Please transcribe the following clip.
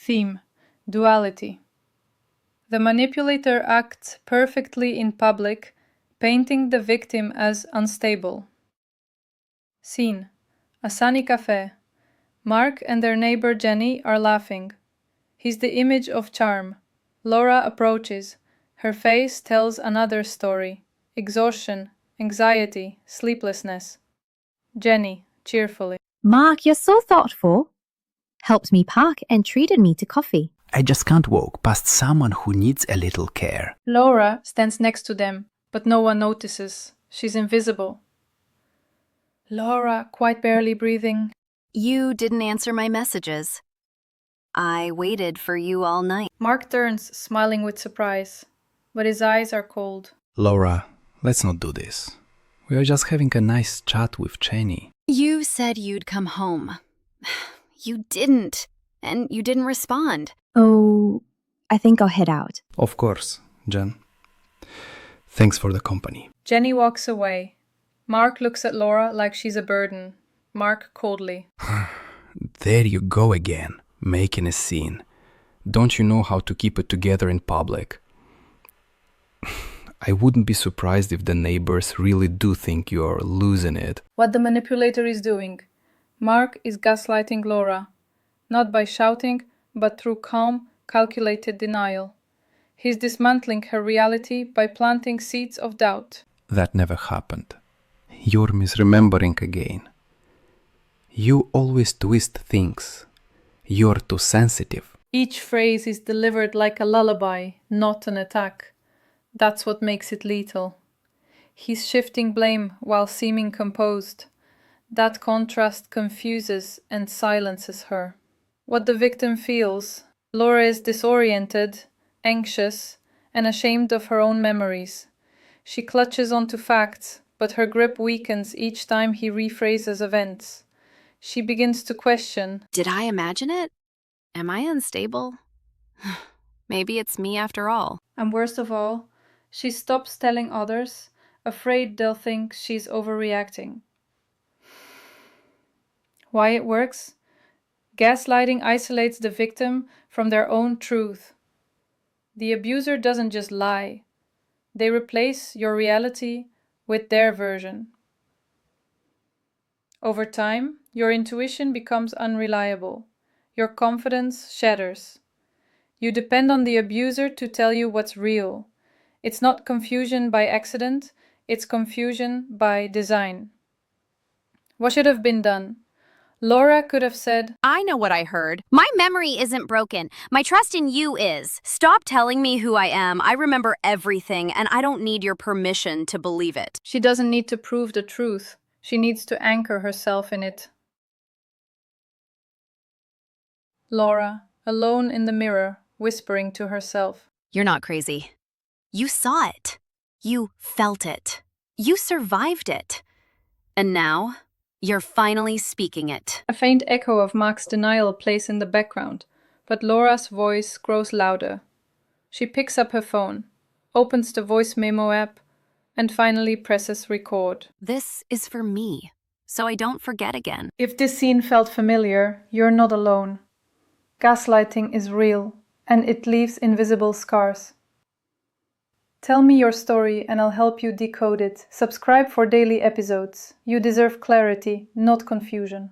Theme: duality. The manipulator acts perfectly in public, painting the victim as unstable. Scene: a sunny cafe. Mark and their neighbor Jenny are laughing. He's the image of charm. Laura approaches. Her face tells another story: exhaustion, anxiety, sleeplessness. Jenny, cheerfully. Mark, you're so thoughtful. Helped me park and treated me to coffee. I just can't walk past someone who needs a little care. Laura stands next to them, but no one notices. She's invisible. Laura, quite barely breathing. You didn't answer my messages. I waited for you all night. Mark turns, smiling with surprise, but his eyes are cold. Laura, let's not do this. We are just having a nice chat with Jenny. You said you'd come home. You didn't, and you didn't respond. Oh, I think I'll head out. Of course, Jen. Thanks for the company. Jenny walks away. Mark looks at Laura like she's a burden. Mark coldly. There you go again, making a scene. Don't you know how to keep it together in public? I wouldn't be surprised if the neighbors really do think you're losing it. What the manipulator is doing. Mark is gaslighting Laura, not by shouting, but through calm, calculated denial. He's dismantling her reality by planting seeds of doubt. That never happened. You're misremembering again. You always twist things. You're too sensitive. Each phrase is delivered like a lullaby, not an attack. That's what makes it lethal. He's shifting blame while seeming composed. That contrast confuses and silences her. What the victim feels: Laura is disoriented, anxious, and ashamed of her own memories. She clutches onto facts, but her grip weakens each time he rephrases events. She begins to question. Did I imagine it? Am I unstable? Maybe it's me after all. And worst of all, she stops telling others, afraid they'll think she's overreacting. Why it works? Gaslighting isolates the victim from their own truth. The abuser doesn't just lie. They replace your reality with their version. Over time, your intuition becomes unreliable. Your confidence shatters. You depend on the abuser to tell you what's real. It's not confusion by accident, it's confusion by design. What should have been done? Laura could have said, I know what I heard. My memory isn't broken. My trust in you is. Stop telling me who I am. I remember everything, and I don't need your permission to believe it. She doesn't need to prove the truth. She needs to anchor herself in it. Laura, alone in the mirror, whispering to herself. You're not crazy. You saw it. You felt it. You survived it. And now, you're finally speaking it. A faint echo of Mark's denial plays in the background, but Laura's voice grows louder. She picks up her phone, opens the voice memo app, and finally presses record. This is for me, so I don't forget again. If this scene felt familiar, you're not alone. Gaslighting is real, and it leaves invisible scars. Tell me your story and I'll help you decode it. Subscribe for daily episodes. You deserve clarity, not confusion.